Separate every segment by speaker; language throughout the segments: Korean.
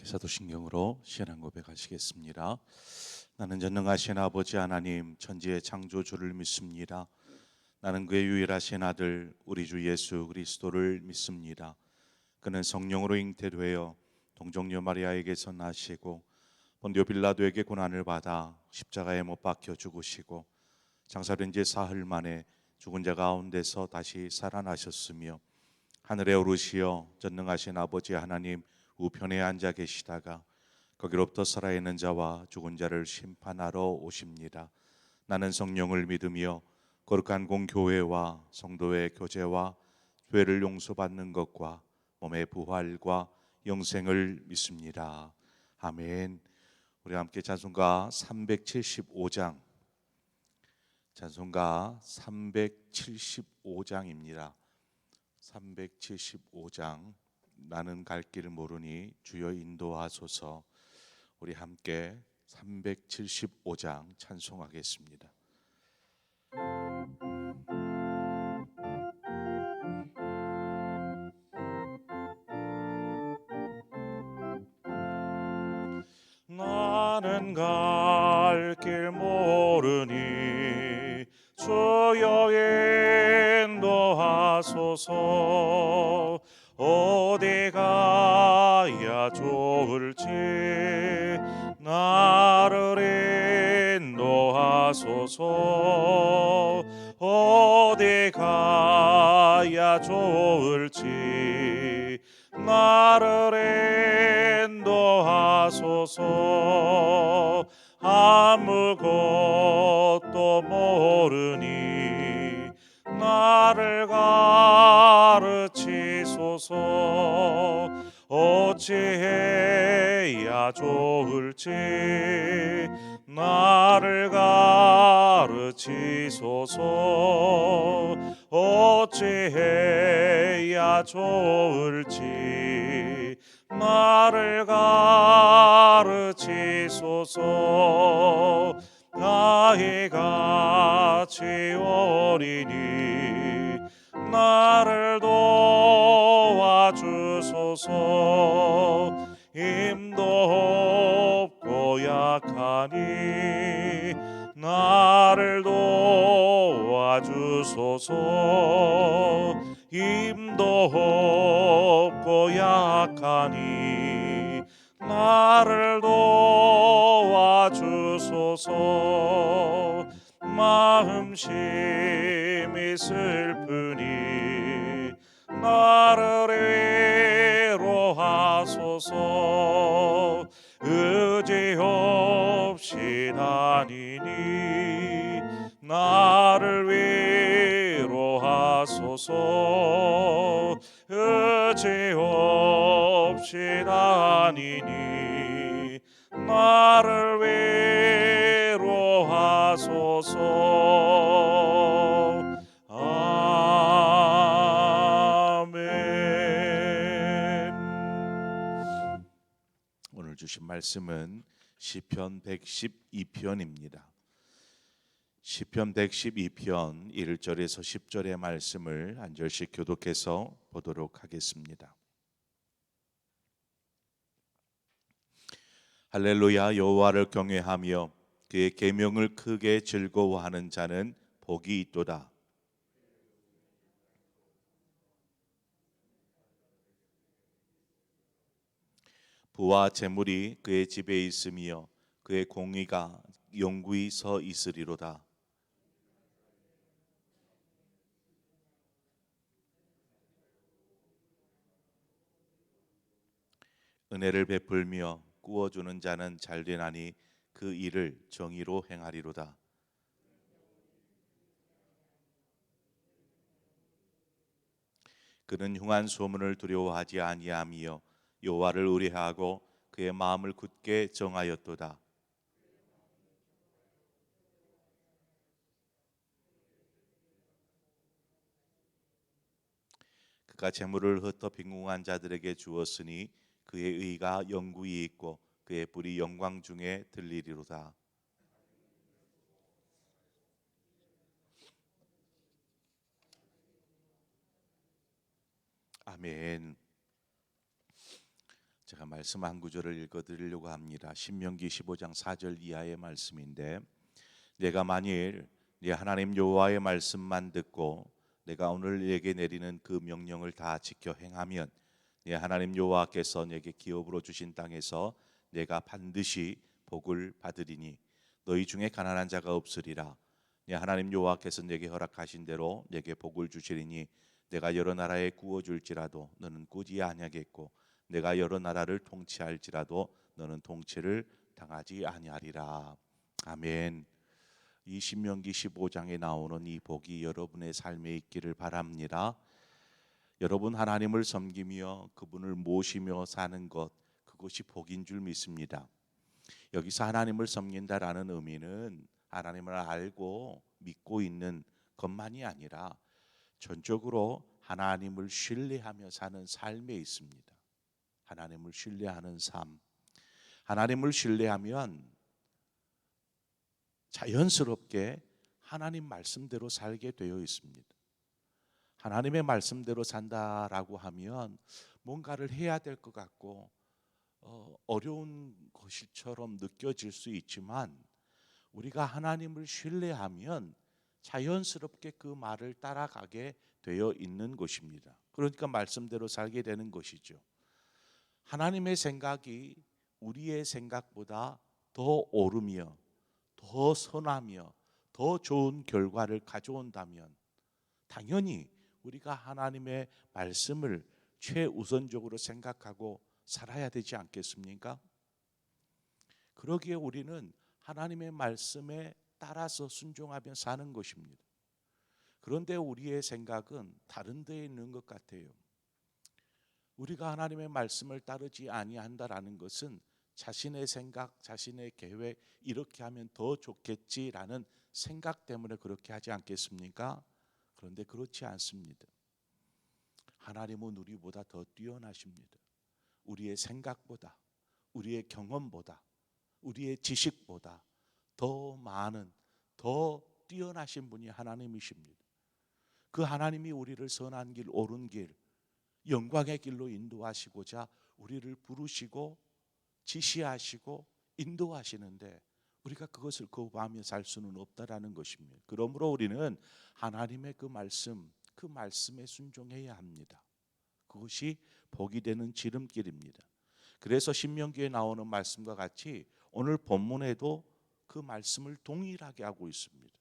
Speaker 1: 사도신경으로 신앙 고백하시겠습니다. 나는 전능하신 아버지 하나님 천지의 창조주를 믿습니다. 나는 그의 유일하신 아들 우리 주 예수 그리스도를 믿습니다. 그는 성령으로 잉태되어 동정녀 마리아에게서 나시고 본디오 빌라도에게 고난을 받아 십자가에 못 박혀 죽으시고 장사된 지 사흘 만에 죽은 자 가운데서 다시 살아나셨으며 하늘에 오르시어 전능하신 아버지 하나님 우편에 앉아 계시다가 거기로부터 살아있는 자와 죽은 자를 심판하러 오십니다. 나는 성령을 믿으며 거룩한 공교회와 성도의 교제와 죄를 용서받는 것과 몸의 부활과 영생을 믿습니다. 아멘. 우리 함께 찬송가 375장, 찬송가 375장입니다. 375장, 나는 갈 길을 모르니 주여 인도하소서. 우리 함께 375장 찬송하겠습니다. 나는 갈 길 모르니 주여 인도하소서. 어디 가야 좋을지 나를 인도하소서. 어디 가야 좋을지 나를 인도하소서. 아무것도 모르니 나를 가르치소서. 어찌해야 좋을지 나를 가르치소서. 어찌해야 좋을지 나를 가르치소서. 아이같이 어리니 나를 도와주소서. 힘도 없고 약하니 나를 도와주소서. 힘도 없고 약하니 나를 도와주소서. 마음심이 슬프니 나를 위로하소서. 의지 없이 다니니 나를 위로하소서. 의지 없이 다니니 나를 위로하소서. 아멘. 오늘 주신 말씀은 시편 112편입니다. 시편 112편 1절에서 10절의 말씀을 한 절씩 교독해서 보도록 하겠습니다. 할렐루야. 여호와를 경외하며 그의 계명을 크게 즐거워하는 자는 복이 있도다. 부와 재물이 그의 집에 있으며 그의 공의가 영구히 서 있으리로다. 은혜를 베풀며 꾸어주는 자는 잘되나니 그 일을 정의로 행하리로다. 그는 흉한 소문을 두려워하지 아니하며 여호와를 의뢰하고 그의 마음을 굳게 정하였도다. 그가 재물을 흩어 빈궁한 자들에게 주었으니 그의 의가 영구히 있고 그의 뿔이 영광 중에 들리리로다. 아멘. 제가 말씀 한 구절을 읽어드리려고 합니다. 신명기 15장 4절 이하의 말씀인데, 내가 만일 네 하나님 여호와의 말씀만 듣고 내가 오늘 네게 내리는 그 명령을 다 지켜 행하면 네 하나님 여호와께서 네게 기업으로 주신 땅에서 내가 반드시 복을 받으리니 너희 중에 가난한 자가 없으리라. 네 하나님 여호와께서 네게 허락하신 대로 네게 복을 주시리니 내가 여러 나라에 구워줄지라도 너는 꾸지 아니하겠고 내가 여러 나라를 통치할지라도 너는 통치를 당하지 아니하리라. 아멘. 이 신명기 15장에 나오는 이 복이 여러분의 삶에 있기를 바랍니다. 여러분 하나님을 섬기며 그분을 모시며 사는 것, 그것이 복인 줄 믿습니다. 여기서 하나님을 섬긴다라는 의미는 하나님을 알고 믿고 있는 것만이 아니라 전적으로 하나님을 신뢰하며 사는 삶에 있습니다. 하나님을 신뢰하는 삶. 하나님을 신뢰하면 자연스럽게 하나님 말씀대로 살게 되어 있습니다. 하나님의 말씀대로 산다라고 하면 뭔가를 해야 될 것 같고 어려운 것처럼 느껴질 수 있지만, 우리가 하나님을 신뢰하면 자연스럽게 그 말을 따라가게 되어 있는 것입니다. 그러니까 말씀대로 살게 되는 것이죠. 하나님의 생각이 우리의 생각보다 더 옳으며 더 선하며 더 좋은 결과를 가져온다면 당연히 우리가 하나님의 말씀을 최우선적으로 생각하고 살아야 되지 않겠습니까? 그러기에 우리는 하나님의 말씀에 따라서 순종하며 사는 것입니다. 그런데 우리의 생각은 다른 데에 있는 것 같아요. 우리가 하나님의 말씀을 따르지 아니한다라는 것은 자신의 생각, 자신의 계획, 이렇게 하면 더 좋겠지라는 생각 때문에 그렇게 하지 않겠습니까? 그런데 그렇지 않습니다. 하나님은 우리보다 더 뛰어나십니다. 우리의 생각보다, 우리의 경험보다, 우리의 지식보다 더 많은, 더 뛰어나신 분이 하나님이십니다. 그 하나님이 우리를 선한 길, 옳은 길, 영광의 길로 인도하시고자 우리를 부르시고 지시하시고 인도하시는데, 우리가 그것을 거부하며 살 수는 없다라는 것입니다. 그러므로 우리는 하나님의 그 말씀, 그 말씀에 순종해야 합니다. 그것이 복이 되는 지름길입니다. 그래서 신명기에 나오는 말씀과 같이 오늘 본문에도 그 말씀을 동일하게 하고 있습니다.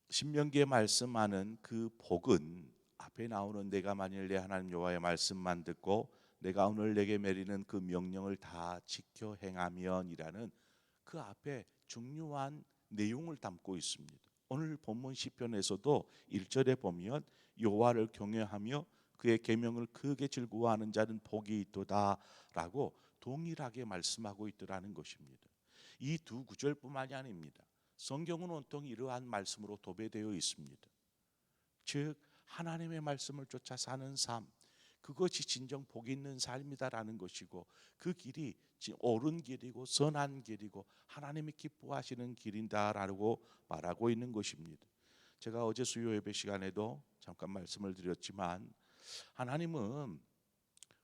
Speaker 1: 신명기에 말씀하는 그 복은 앞에 나오는 내가 만일 내 하나님 여호와의 말씀만 듣고 내가 오늘 내게 내리는 그 명령을 다 지켜 행하면이라는 그 앞에 중요한 내용을 담고 있습니다. 오늘 본문 시편에서도 1절에 보면 여호와를 경외하며 그의 계명을 크게 즐거워하는 자는 복이 있도다라고 동일하게 말씀하고 있더라는 것입니다. 이 두 구절뿐만이 아닙니다. 성경은 온통 이러한 말씀으로 도배되어 있습니다. 즉 하나님의 말씀을 쫓아 사는 삶, 그것이 진정 복 있는 삶이다라는 것이고, 그 길이 옳은 길이고 선한 길이고 하나님이 기뻐하시는 길이다라고 말하고 있는 것입니다. 제가 어제 수요 예배 시간에도 잠깐 말씀을 드렸지만, 하나님은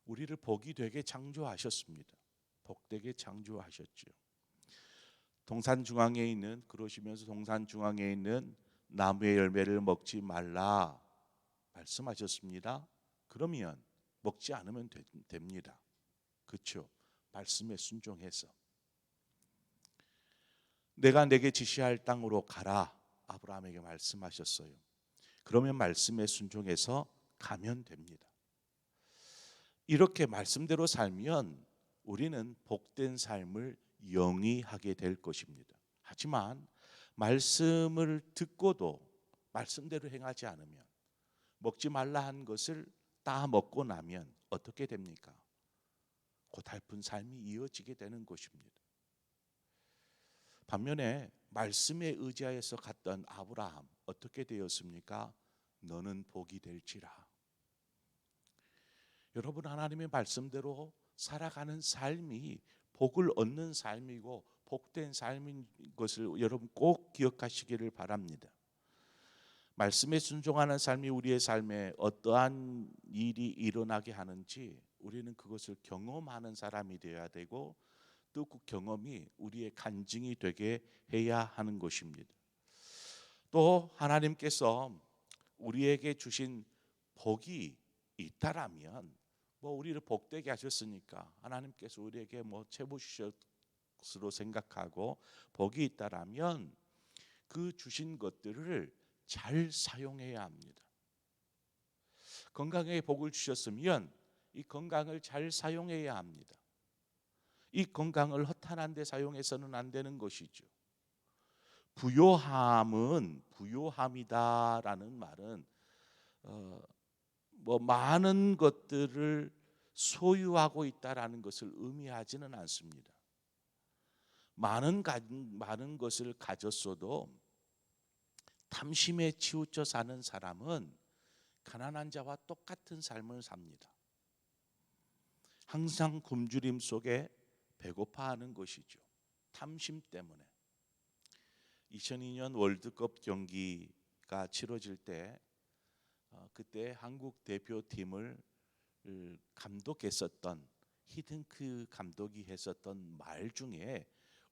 Speaker 1: 우리를 복이 되게 창조하셨습니다. 복되게 창조하셨죠. 동산 중앙에 있는, 그러시면서 동산 중앙에 있는 나무의 열매를 먹지 말라 말씀하셨습니다. 그러면 먹지 않으면 됩니다. 그렇죠? 말씀에 순종해서 내가 내게 지시할 땅으로 가라 아브라함에게 말씀하셨어요. 그러면 말씀에 순종해서 가면 됩니다. 이렇게 말씀대로 살면 우리는 복된 삶을 영위하게 될 것입니다. 하지만 말씀을 듣고도 말씀대로 행하지 않으면, 먹지 말라 한 것을 다 먹고 나면 어떻게 됩니까? 고달픈 삶이 이어지게 되는 것입니다. 반면에 말씀에 의지하여서 갔던 아브라함 어떻게 되었습니까? 너는 복이 될지라. 여러분, 하나님의 말씀대로 살아가는 삶이 복을 얻는 삶이고 복된 삶인 것을 여러분 꼭 기억하시기를 바랍니다. 말씀에 순종하는 삶이 우리의 삶에 어떠한 일이 일어나게 하는지 우리는 그것을 경험하는 사람이 되어야 되고, 또 그 경험이 우리의 간증이 되게 해야 하는 것입니다. 또 하나님께서 우리에게 주신 복이 있다라면, 우리를 복되게 하셨으니까 하나님께서 우리에게 채워 주셨으로 생각하고 복이 있다라면 그 주신 것들을 잘 사용해야 합니다. 건강에 복을 주셨으면 이 건강을 잘 사용해야 합니다. 이 건강을 허탄한 데 사용해서는 안 되는 것이죠. 부요함이다라는 말은 많은 것들을 소유하고 있다라는 것을 의미하지는 않습니다. 많은 것을 가졌어도 탐심에 치우쳐 사는 사람은 가난한 자와 똑같은 삶을 삽니다. 항상 굶주림 속에 배고파하는 것이죠. 탐심 때문에. 2002년 월드컵 경기가 치러질 때 그때 한국 대표팀을 감독했었던 히딩크 감독이 했었던 말 중에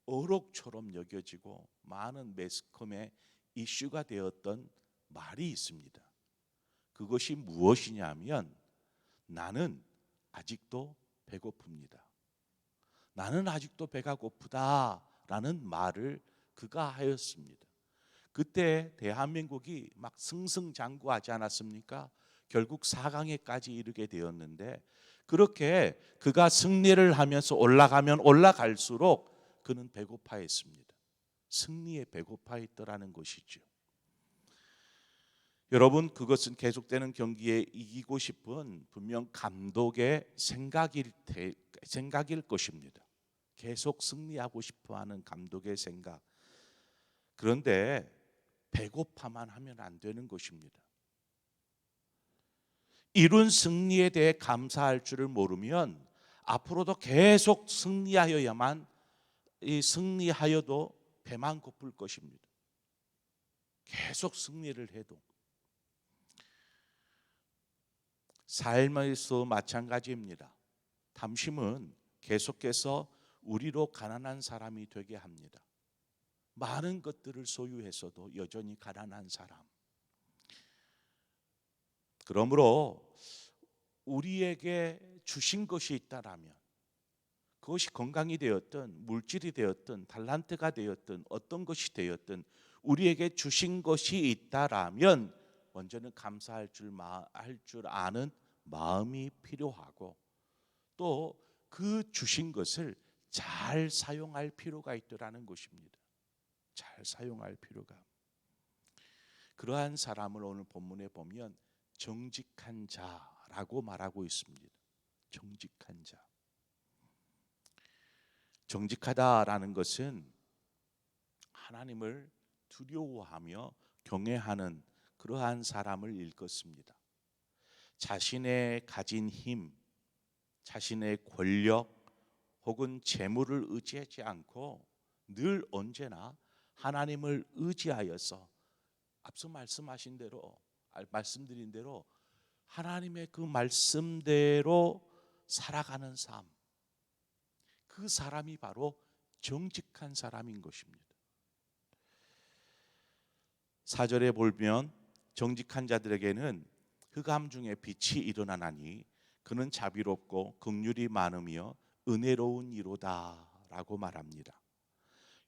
Speaker 1: 어록처럼 여겨지고 많은 매스컴에 이슈가 되었던 말이 있습니다. 그것이 무엇이냐면, 나는 아직도 배고픕니다. 나는 아직도 배가 고프다라는 말을 그가 하였습니다. 그때 대한민국이 막 승승장구하지 않았습니까? 결국 4강에까지 이르게 되었는데, 그렇게 그가 승리를 하면서 올라가면 올라갈수록 그는 배고파했습니다. 승리에 배고파했더라는 것이죠. 여러분, 그것은 계속되는 경기에 이기고 싶은 분명 감독의 생각일 것입니다. 계속 승리하고 싶어하는 감독의 생각. 그런데 배고파만 하면 안 되는 것입니다. 이룬 승리에 대해 감사할 줄을 모르면 앞으로도 계속 승리하여도 배만 고플 것입니다. 계속 승리를 해도. 삶에서 마찬가지입니다. 탐심은 계속해서 우리로 가난한 사람이 되게 합니다. 많은 것들을 소유해서도 여전히 가난한 사람. 그러므로 우리에게 주신 것이 있다라면, 그것이 건강이 되었든 물질이 되었든 달란트가 되었든 어떤 것이 되었든 우리에게 주신 것이 있다라면 먼저는 감사할 줄 아는 마음이 필요하고, 또 그 주신 것을 잘 사용할 필요가 있더라는 것입니다. 잘 사용할 필요가. 그러한 사람을 오늘 본문에 보면 정직한 자라고 말하고 있습니다. 정직한 자. 정직하다라는 것은 하나님을 두려워하며 경외하는 그러한 사람을 일컫습니다. 자신의 가진 힘, 자신의 권력 혹은 재물을 의지하지 않고 늘 언제나 하나님을 의지하여서 앞서 말씀드린 대로 하나님의 그 말씀대로 살아가는 삶, 그 사람이 바로 정직한 사람인 것입니다. 4절에 보면 정직한 자들에게는 흑암 중에 빛이 일어나나니 그는 자비롭고 긍휼이 많으며 은혜로운 이로다 라고 말합니다.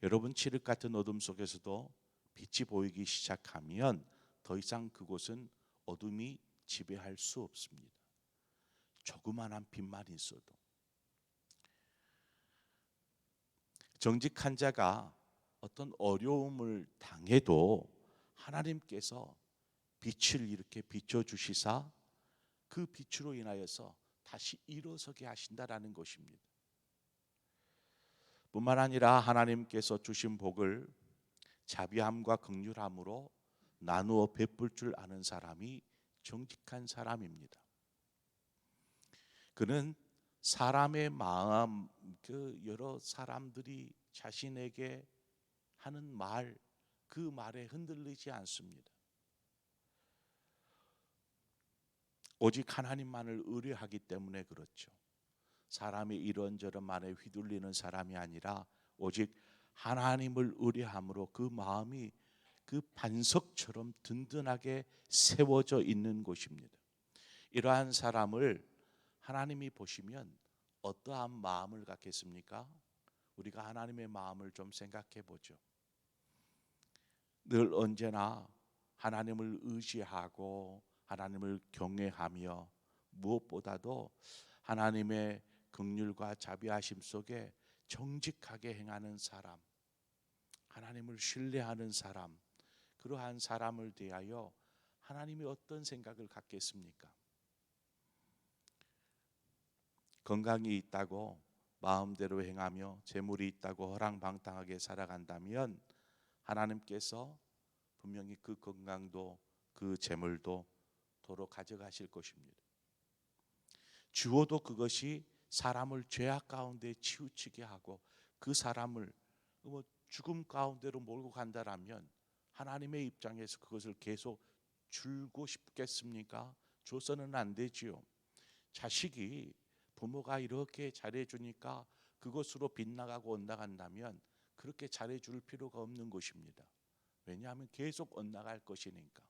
Speaker 1: 여러분, 칠흑 같은 어둠 속에서도 빛이 보이기 시작하면 더 이상 그곳은 어둠이 지배할 수 없습니다. 조그만한 빛만 있어도. 정직한 자가 어떤 어려움을 당해도 하나님께서 빛을 이렇게 비춰주시사 그 빛으로 인하여서 다시 일어서게 하신다라는 것입니다. 뿐만 아니라 하나님께서 주신 복을 자비함과 긍휼함으로 나누어 베풀 줄 아는 사람이 정직한 사람입니다. 그는 사람의 마음, 여러 사람들이 자신에게 하는 말, 그 말에 흔들리지 않습니다. 오직 하나님만을 의뢰하기 때문에 그렇죠. 사람이 이런저런 말에 휘둘리는 사람이 아니라 오직 하나님을 의뢰함으로 그 마음이 그 반석처럼 든든하게 세워져 있는 곳입니다. 이러한 사람을 하나님이 보시면 어떠한 마음을 갖겠습니까? 우리가 하나님의 마음을 좀 생각해 보죠. 늘 언제나 하나님을 의지하고 하나님을 경외하며 무엇보다도 하나님의 긍휼과 자비하심 속에 정직하게 행하는 사람, 하나님을 신뢰하는 사람, 그러한 사람을 대하여 하나님이 어떤 생각을 갖겠습니까? 건강이 있다고 마음대로 행하며 재물이 있다고 허랑방탕하게 살아간다면 하나님께서 분명히 그 건강도 그 재물도 도로 가져가실 것입니다. 주어도 그것이 사람을 죄악 가운데 치우치게 하고 그 사람을 죽음 가운데로 몰고 간다라면 하나님의 입장에서 그것을 계속 줄고 싶겠습니까? 줘서는 안 되지요. 자식이 부모가 이렇게 잘해주니까 그것으로 빗나가고 엇나간다면 그렇게 잘해줄 필요가 없는 것입니다. 왜냐하면 계속 엇나갈 것이니까.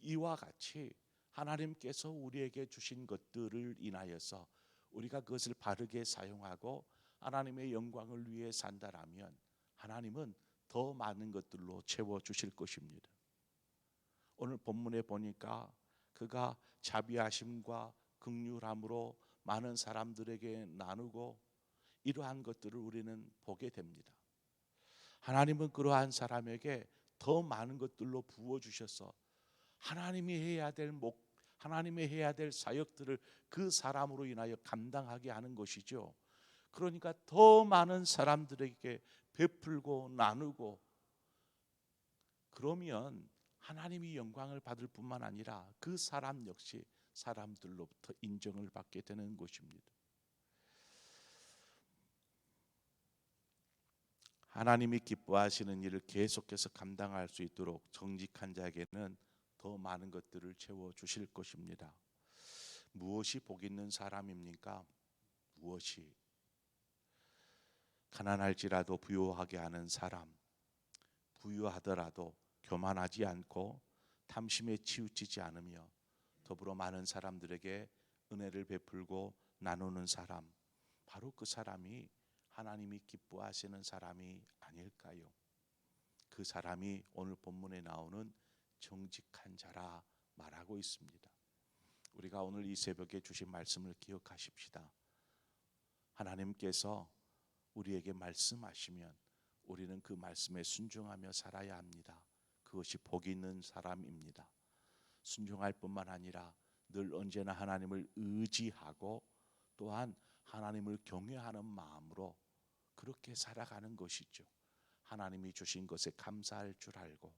Speaker 1: 이와 같이 하나님께서 우리에게 주신 것들을 인하여서 우리가 그것을 바르게 사용하고 하나님의 영광을 위해 산다라면 하나님은 더 많은 것들로 채워주실 것입니다. 오늘 본문에 보니까 그가 자비하심과 긍휼함으로 많은 사람들에게 나누고 이러한 것들을 우리는 보게 됩니다. 하나님은 그러한 사람에게 더 많은 것들로 부어주셔서 하나님이 해야 될 사역들을 그 사람으로 인하여 감당하게 하는 것이죠. 그러니까 더 많은 사람들에게 베풀고 나누고 그러면 하나님이 영광을 받을 뿐만 아니라 그 사람 역시 사람들로부터 인정을 받게 되는 것입니다. 하나님이 기뻐하시는 일을 계속해서 감당할 수 있도록 정직한 자에게는 더 많은 것들을 채워주실 것입니다. 무엇이 복 있는 사람입니까? 무엇이? 가난할지라도 부유하게 하는 사람, 부유하더라도 교만하지 않고 탐심에 치우치지 않으며 더불어 많은 사람들에게 은혜를 베풀고 나누는 사람, 바로 그 사람이 하나님이 기뻐하시는 사람이 아닐까요? 그 사람이 오늘 본문에 나오는 정직한 자라 말하고 있습니다. 우리가 오늘 이 새벽에 주신 말씀을 기억하십시다. 하나님께서 우리에게 말씀하시면 우리는 그 말씀에 순종하며 살아야 합니다. 그것이 복 있는 사람입니다. 순종할 뿐만 아니라 늘 언제나 하나님을 의지하고 또한 하나님을 경외하는 마음으로 그렇게 살아가는 것이죠. 하나님이 주신 것에 감사할 줄 알고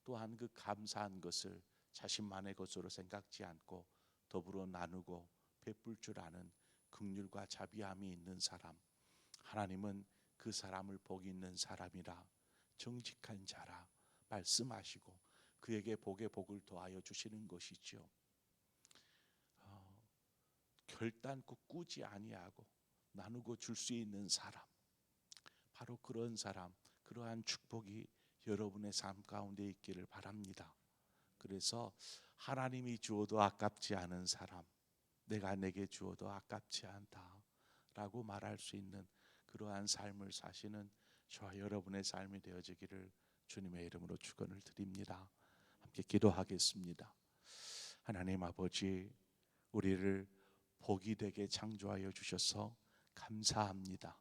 Speaker 1: 또한 그 감사한 것을 자신만의 것으로 생각지 않고 더불어 나누고 베풀 줄 아는 긍휼과 자비함이 있는 사람, 하나님은 그 사람을 복 있는 사람이라 정직한 자라 말씀하시고 그에게 복에 복을 더하여 주시는 것이죠. 결단코 꾸지 아니하고 나누고 줄 수 있는 사람, 바로 그런 사람, 그러한 축복이 여러분의 삶 가운데 있기를 바랍니다. 그래서 하나님이 주어도 아깝지 않은 사람, 내가 내게 주어도 아깝지 않다라고 말할 수 있는 그러한 삶을 사시는 저와 여러분의 삶이 되어지기를 주님의 이름으로 축원을 드립니다. 함께 기도하겠습니다. 하나님 아버지, 우리를 복이 되게 창조하여 주셔서 감사합니다.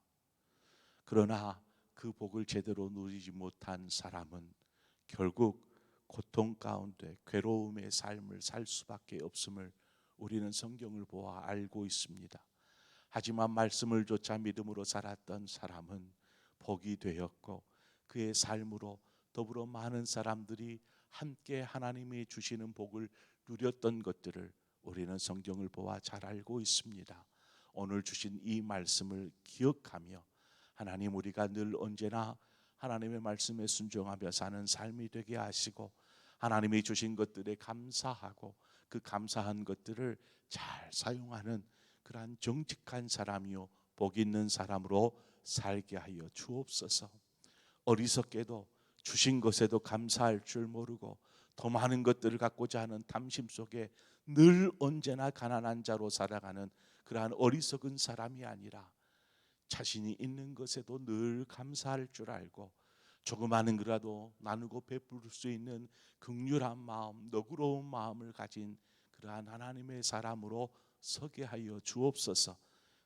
Speaker 1: 그러나 그 복을 제대로 누리지 못한 사람은 결국 고통 가운데 괴로움의 삶을 살 수밖에 없음을 우리는 성경을 보아 알고 있습니다. 하지만 말씀을 조차 믿음으로 살았던 사람은 복이 되었고 그의 삶으로 더불어 많은 사람들이 함께 하나님이 주시는 복을 누렸던 것들을 우리는 성경을 보아 잘 알고 있습니다. 오늘 주신 이 말씀을 기억하며 하나님, 우리가 늘 언제나 하나님의 말씀에 순종하며 사는 삶이 되게 하시고 하나님이 주신 것들에 감사하고 그 감사한 것들을 잘 사용하는 그러한 정직한 사람이요 복 있는 사람으로 살게 하여 주옵소서. 어리석게도 주신 것에도 감사할 줄 모르고 더 많은 것들을 갖고자 하는 탐심 속에 늘 언제나 가난한 자로 살아가는 그러한 어리석은 사람이 아니라 자신이 있는 것에도 늘 감사할 줄 알고 조그마한 거라도 나누고 베풀 수 있는 긍휼한 마음, 너그러운 마음을 가진 그러한 하나님의 사람으로 서게 하여 주옵소서.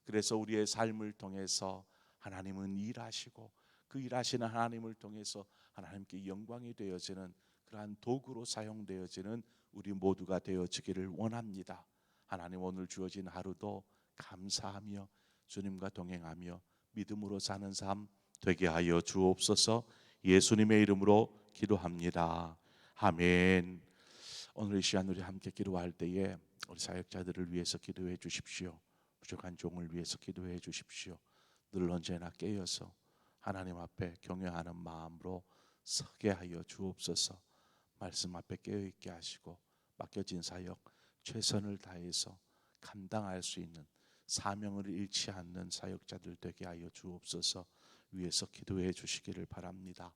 Speaker 1: 그래서 우리의 삶을 통해서 하나님은 일하시고 그 일하시는 하나님을 통해서 하나님께 영광이 되어지는 그러한 도구로 사용되어지는 우리 모두가 되어지기를 원합니다. 하나님, 오늘 주어진 하루도 감사하며 주님과 동행하며 믿음으로 사는 삶 되게 하여 주옵소서. 예수님의 이름으로 기도합니다. 아멘. 오늘 이 시간 우리 함께 기도할 때에 우리 사역자들을 위해서 기도해 주십시오. 부족한 종을 위해서 기도해 주십시오. 늘 언제나 깨어서 하나님 앞에 경외하는 마음으로 서게 하여 주옵소서. 말씀 앞에 깨어있게 하시고 맡겨진 사역 최선을 다해서 감당할 수 있는 사명을 잃지 않는 사역자들 되게 하여 주옵소서. 위에서 기도해 주시기를 바랍니다.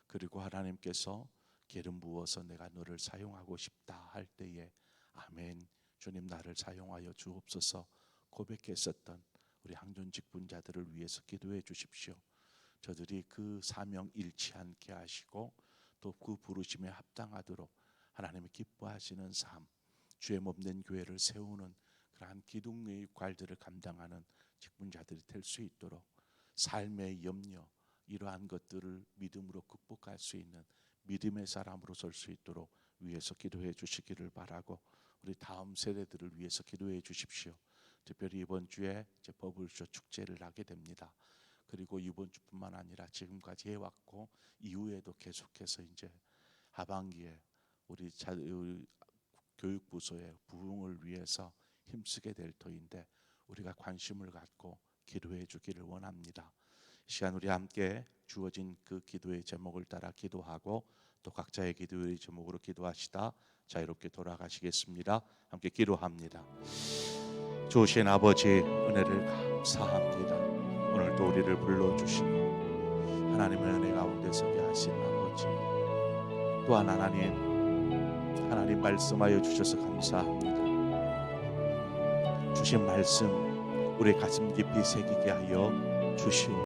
Speaker 1: 그리고 하나님께서 기름 부어서 내가 너를 사용하고 싶다 할 때에 아멘, 주님 나를 사용하여 주옵소서 고백했었던 우리 항존 직분자들을 위해서 기도해 주십시오. 저들이 그 사명 잃지 않게 하시고 또 그 부르심에 합당하도록 하나님이 기뻐하시는 삶, 주의 몸된 교회를 세우는 그러한 기둥의 역할들을 감당하는 직분자들이 될 수 있도록 삶의 염려 이러한 것들을 믿음으로 극복할 수 있는 믿음의 사람으로 설 수 있도록 위해서 기도해 주시기를 바라고 우리 다음 세대들을 위해서 기도해 주십시오. 특별히 이번 주에 이제 버블쇼 축제를 하게 됩니다. 그리고 이번 주뿐만 아니라 지금까지 해왔고 이후에도 계속해서 이제 하반기에 우리 교육부서의 부흥을 위해서 힘쓰게 될 터인데 우리가 관심을 갖고 기도해 주기를 원합니다. 이 시간 우리 함께 주어진 그 기도의 제목을 따라 기도하고 또 각자의 기도의 제목으로 기도하시다 자유롭게 돌아가시겠습니다. 함께 기도합니다. 주신 아버지 은혜를 감사합니다. 오늘도 우리를 불러주시고 하나님의 은혜 가운데 서게 하신 아버지, 또한 하나님 말씀하여 주셔서 감사합니다. 주신 말씀 우리 가슴 깊이 새기게 하여 주시옵소서.